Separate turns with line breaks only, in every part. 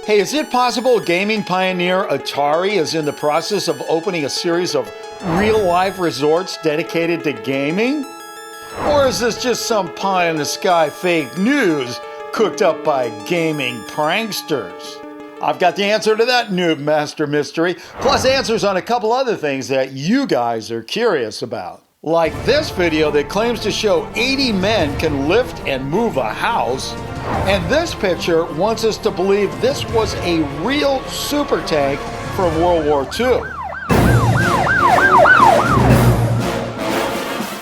Hey, is it possible gaming pioneer Atari is in the process of opening a series of real-life resorts dedicated to gaming? Or is this just some pie-in-the-sky fake news cooked up by gaming pranksters? I've got the answer to that noob master mystery, plus answers on a couple other things that you guys are curious about. Like this video that claims to show 80 men can lift and move a house, and this picture wants us to believe this was a real super tank from World War II.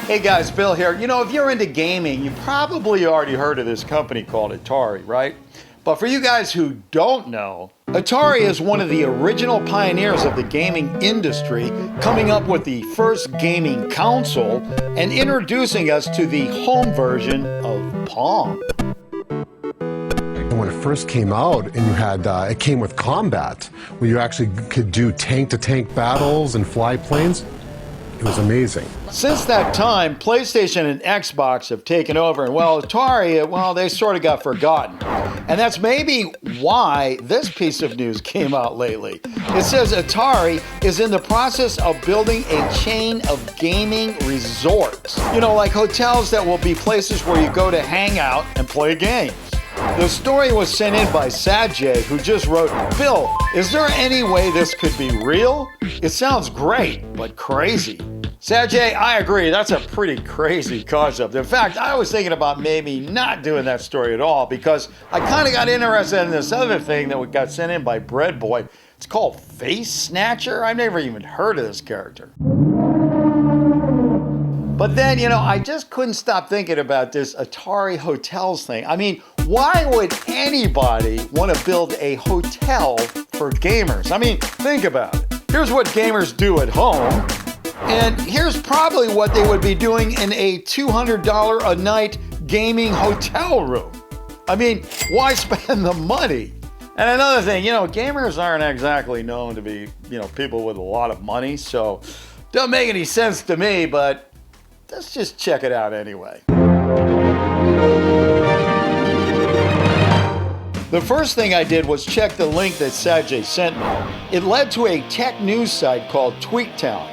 Hey guys, Bill here. You know, if you're into gaming, you probably already heard of this company called Atari, right? But for you guys who don't know, Atari is one of the original pioneers of the gaming industry, coming up with the first gaming console and introducing us to the home version of Pong.
When it first came out, and you had it came with combat, where you actually could do tank-to-tank battles and fly planes. It was amazing.
Since that time, PlayStation and Xbox have taken over, and well, Atari, well, they sort of got forgotten. And that's maybe why this piece of news came out lately. It says Atari is in the process of building a chain of gaming resorts. You know, like hotels that will be places where you go to hang out and play games. The story was sent in by Sajay, who just wrote, "Bill, is there any way this could be real? It sounds great, but crazy." Sajay, I agree. That's a pretty crazy concept. In fact, I was thinking about maybe not doing that story at all because I kind of got interested in this other thing that got sent in by Bread Boy. It's called Face Snatcher. I've never even heard of this character. But then, you know, I just couldn't stop thinking about this Atari Hotels thing. I mean, why would anybody want to build a hotel for gamers? I mean, think about it. Here's what gamers do at home, and here's probably what they would be doing in a $200 a night gaming hotel room. I mean, why spend the money? And another thing, you know, gamers aren't exactly known to be, you know, people with a lot of money, so doesn't make any sense to me, but let's just check it out anyway. The first thing I did was check the link that Sajay sent me. It led to a tech news site called TweakTown.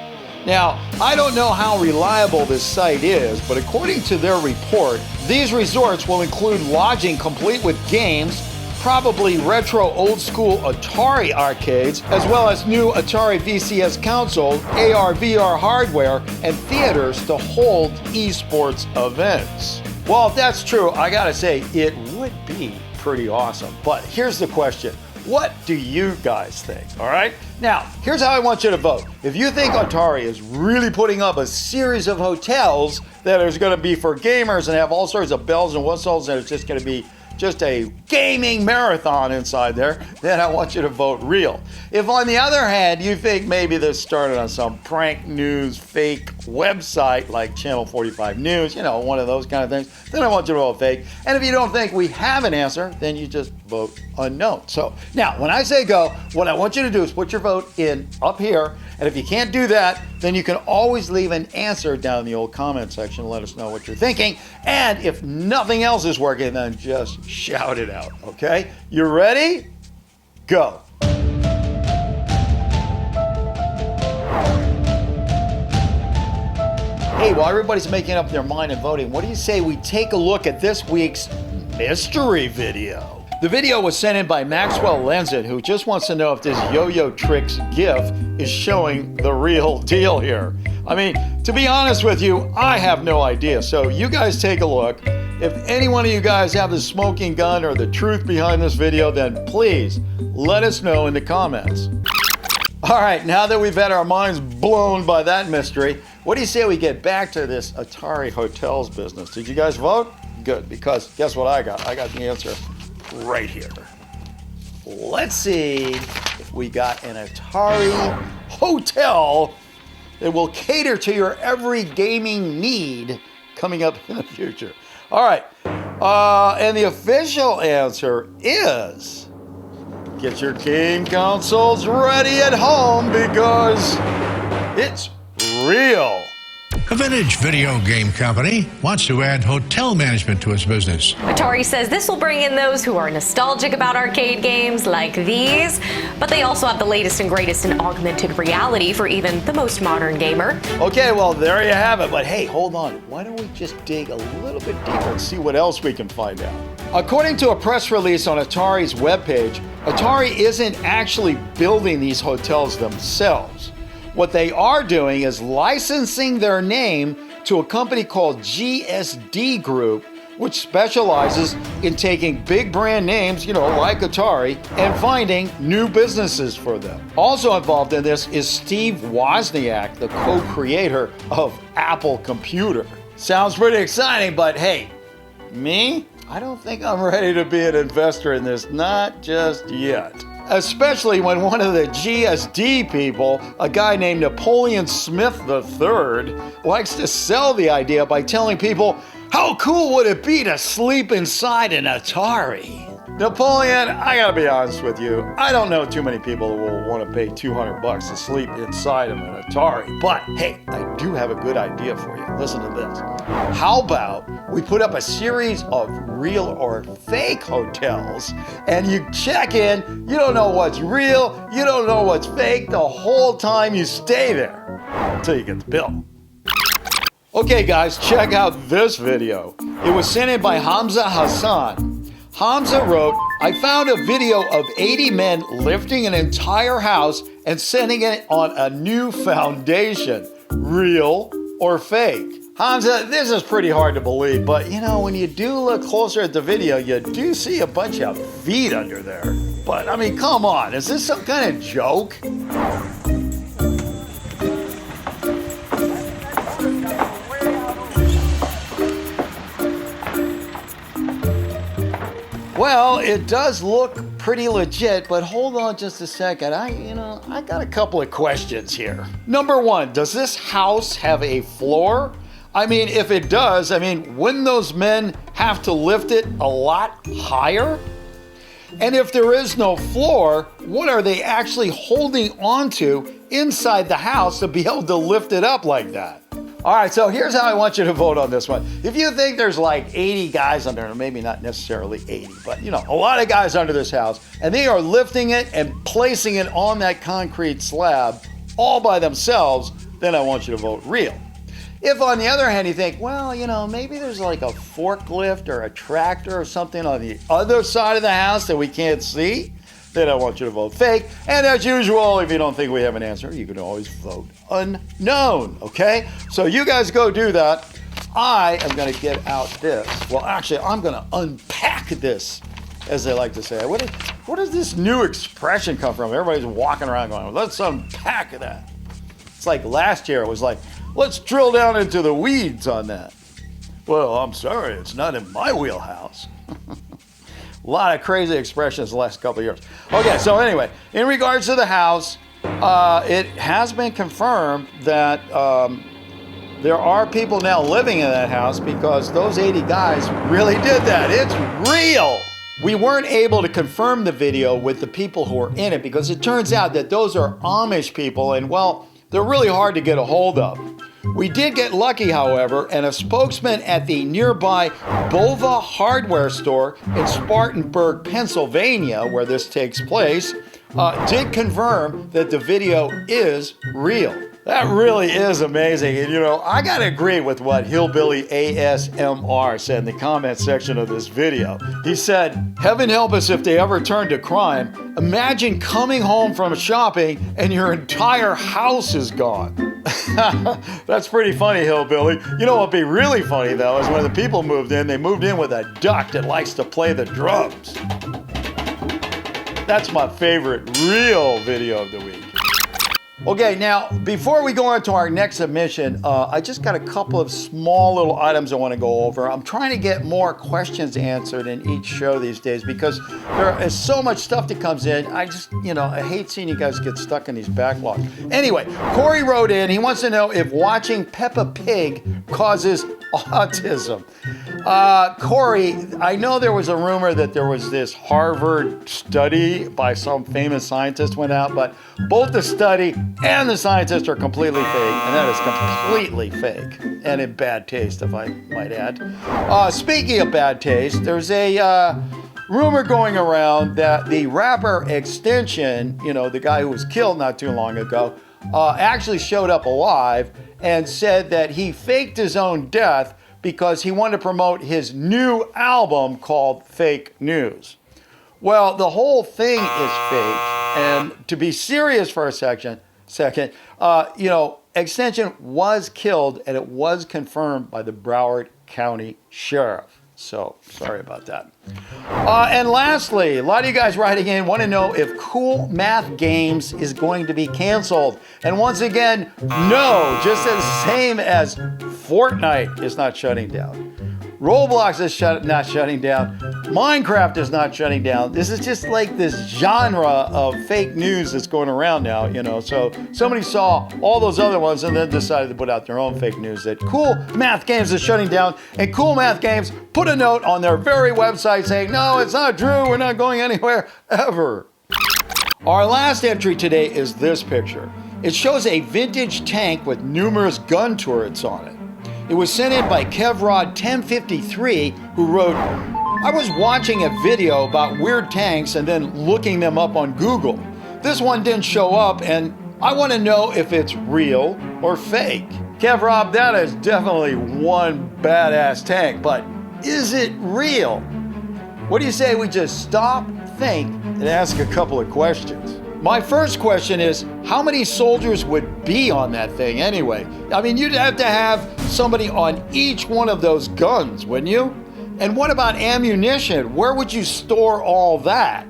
Now, I don't know how reliable this site is, but according to their report, these resorts will include lodging complete with games, probably retro old school Atari arcades, as well as new Atari VCS console, AR/VR hardware, and theaters to hold esports events. Well, if that's true, I gotta say, it would be pretty awesome. But here's the question. What do you guys think? All right? Now, here's how I want you to vote. If you think Atari is really putting up a series of hotels that is going to be for gamers and have all sorts of bells and whistles and it's just going to be just a gaming marathon inside there, then I want you to vote real. If on the other hand, you think maybe this started on some prank news fake website like Channel 45 News, you know, one of those kind of things, then I want you to vote fake. And if you don't think we have an answer, then you just vote unknown. So now, when I say go, what I want you to do is put your vote in up here. And if you can't do that, then you can always leave an answer down in the old comment section. Let us know what you're thinking. And if nothing else is working, then just shout it out, okay? You ready? Go. Hey, while everybody's making up their mind and voting, what do you say we take a look at this week's mystery video? The video was sent in by Maxwell Lenzen, who just wants to know if this Yo-Yo Tricks GIF is showing the real deal here. I mean, to be honest with you, I have no idea. So you guys take a look. If any one of you guys have the smoking gun or the truth behind this video, then please let us know in the comments. All right, now that we've had our minds blown by that mystery, what do you say we get back to this Atari Hotels business? Did you guys vote? Good, because guess what I got? I got the answer right here. Let's see if we got an Atari Hotel that will cater to your every gaming need coming up in the future. All right, and the official answer is get your game consoles ready at home because it's real.
A vintage video game company wants to add hotel management to its business.
Atari says this will bring in those who are nostalgic about arcade games like these, but they also have the latest and greatest in augmented reality for even the most modern gamer.
Okay, well, there you have it. But hey, hold on. Why don't we just dig a little bit deeper and see what else we can find out? According to a press release on Atari's webpage, Atari isn't actually building these hotels themselves. What they are doing is licensing their name to a company called GSD Group, which specializes in taking big brand names, like Atari, and finding new businesses for them. Also involved in this is Steve Wozniak, the co-creator of Apple Computer. Sounds pretty exciting, but hey, me? I don't think I'm ready to be an investor in this, not just yet. Especially when one of the GSD people, a guy named Napoleon Smith III, likes to sell the idea by telling people, how cool would it be to sleep inside an Atari? Napoleon, I gotta be honest with you, I don't know too many people who will want to pay $200 to sleep inside of an Atari. But hey, I do have a good idea for you. Listen to this. How about we put up a series of real or fake hotels, and you check in, you don't know what's real, you don't know what's fake the whole time you stay there, until you get the bill. Okay guys, check out this video. It was sent in by Hamza Hassan. Hamza wrote, I found a video of 80 men lifting an entire house and setting it on a new foundation. Real or fake? Hamza, this is pretty hard to believe, but when you do look closer at the video, you do see a bunch of feet under there. But I mean, come on, is this some kind of joke? Well, it does look pretty legit, but hold on just a second. I got a couple of questions here. Number one, does this house have a floor? I mean, if it does, wouldn't those men have to lift it a lot higher? And if there is no floor, what are they actually holding onto inside the house to be able to lift it up like that? All right, so here's how I want you to vote on this one. If you think there's like 80 guys under, or maybe not necessarily 80, but a lot of guys under this house, and they are lifting it and placing it on that concrete slab all by themselves, then I want you to vote real. If on the other hand you think, well, maybe there's like a forklift or a tractor or something on the other side of the house that we can't see, then I want you to vote fake. And as usual, if you don't think we have an answer, you can always vote unknown, okay? So you guys go do that. I am gonna get out this. Well, actually, I'm gonna unpack this, as they like to say. Where does this new expression come from? Everybody's walking around going, let's unpack that. It's like last year, it was like, let's drill down into the weeds on that. Well, I'm sorry, it's not in my wheelhouse. A lot of crazy expressions the last couple of years. Okay, so anyway, in regards to the house, it has been confirmed that there are people now living in that house because those 80 guys really did that. It's real. We weren't able to confirm the video with the people who were in it because it turns out that those are Amish people and, well, they're really hard to get a hold of. We did get lucky, however, and a spokesman at the nearby Bova hardware store in Spartanburg, Pennsylvania, where this takes place, did confirm that the video is real. That really is amazing. And I gotta agree with what Hillbilly ASMR said in the comment section of this video. He said, heaven help us if they ever turn to crime. Imagine coming home from shopping and your entire house is gone. That's pretty funny, Hillbilly. What'd be really funny, though, is when the people moved in, they moved in with a duck that likes to play the drums. That's my favorite real video of the week. Okay, now, before we go on to our next submission, I just got a couple of small little items I want to go over. I'm trying to get more questions answered in each show these days because there is so much stuff that comes in. I just, I hate seeing you guys get stuck in these backlogs. Anyway, Corey wrote in, he wants to know if watching Peppa Pig causes autism. Corey, I know there was a rumor that there was this Harvard study by some famous scientist went out, but both the study and the scientist are completely fake, and that is completely fake and in bad taste, if I might add. Speaking of bad taste, there's a rumor going around that the rapper Extension, you know, the guy who was killed not too long ago, actually showed up alive and said that he faked his own death because he wanted to promote his new album called Fake News. Well, the whole thing is fake. And to be serious for a second, you know, Extension was killed, and it was confirmed by the Broward County Sheriff. So, sorry about that. And lastly, a lot of you guys writing in want to know if Cool Math Games is going to be canceled. And once again, no, just as same as Fortnite is not shutting down. Roblox is not shutting down. Minecraft is not shutting down. This is just like this genre of fake news that's going around now, you know. So somebody saw all those other ones and then decided to put out their own fake news that Cool Math Games is shutting down. And Cool Math Games put a note on their very website saying, no, it's not true. We're not going anywhere ever. Our last entry today is this picture. It shows a vintage tank with numerous gun turrets on it. It was sent in by KevRod1053, who wrote, I was watching a video about weird tanks and then looking them up on Google. This one didn't show up, and I want to know if it's real or fake. KevRob, that is definitely one badass tank, but is it real? What do you say we just stop, think, and ask a couple of questions? My first question is, how many soldiers would be on that thing anyway? I mean, you'd have to have somebody on each one of those guns, wouldn't you? And what about ammunition? Where would you store all that?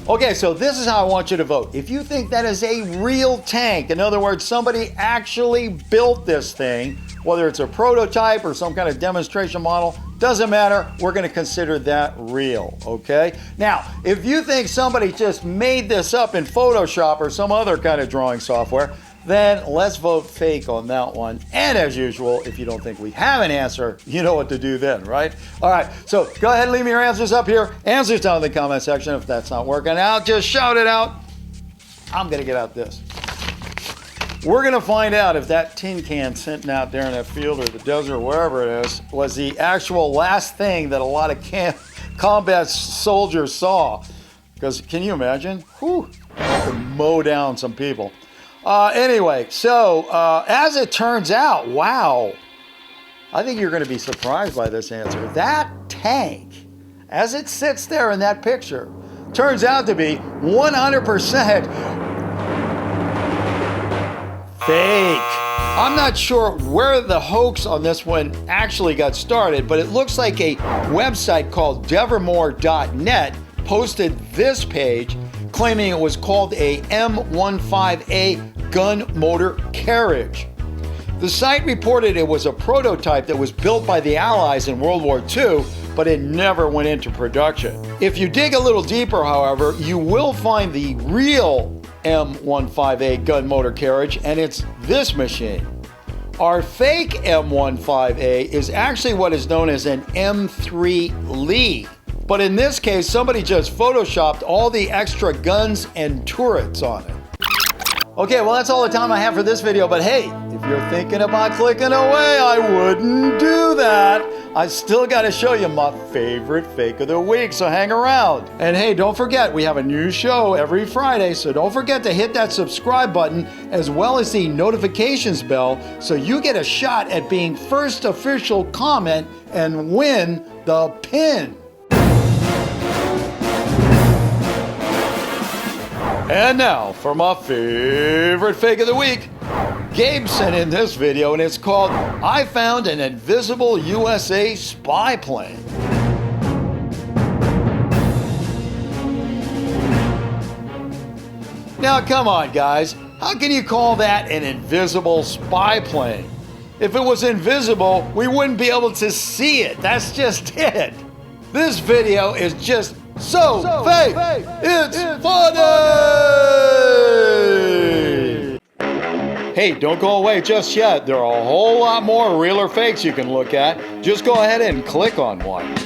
Okay, so this is how I want you to vote. If you think that is a real tank, in other words, somebody actually built this thing, whether it's a prototype or some kind of demonstration model, doesn't matter, we're gonna consider that real, okay? Now, if you think somebody just made this up in Photoshop or some other kind of drawing software, then let's vote fake on that one. And as usual, if you don't think we have an answer, you know what to do then, right? All right, so go ahead and leave me your answers up here. Answers down in the comment section. If that's not working out, just shout it out. I'm gonna get out this. We're gonna find out if that tin can sitting out there in that field or the desert or wherever it is was the actual last thing that a lot of combat soldiers saw. Because can you imagine? Whew, could mow down some people. Anyway, so as it turns out, wow, I think you're gonna be surprised by this answer. That tank, as it sits there in that picture, turns out to be 100% fake. I'm not sure where the hoax on this one actually got started, but it looks like a website called Devermore.net posted this page claiming it was called a M15A gun motor carriage. The site reported it was a prototype that was built by the Allies in World War II, but it never went into production. If you dig a little deeper, however, you will find the real M15A gun motor carriage, and it's this machine. Our fake M15A is actually what is known as an M3 Lee. But in this case, somebody just photoshopped all the extra guns and turrets on it. Okay, well, that's all the time I have for this video, but hey, if you're thinking about clicking away, I wouldn't do that. I still gotta show you my favorite fake of the week, so hang around. And hey, don't forget, we have a new show every Friday, so don't forget to hit that subscribe button as well as the notifications bell so you get a shot at being first official comment and win the pin. And now for my favorite fake of the week. Gabe sent in this video and it's called, I Found an Invisible USA Spy Plane. Now come on guys, how can you call that an invisible spy plane? If it was invisible, we wouldn't be able to see it. That's just it. This video is just so fake. It's funny! Hey, don't go away just yet. There are a whole lot more real or fakes you can look at. Just go ahead and click on one.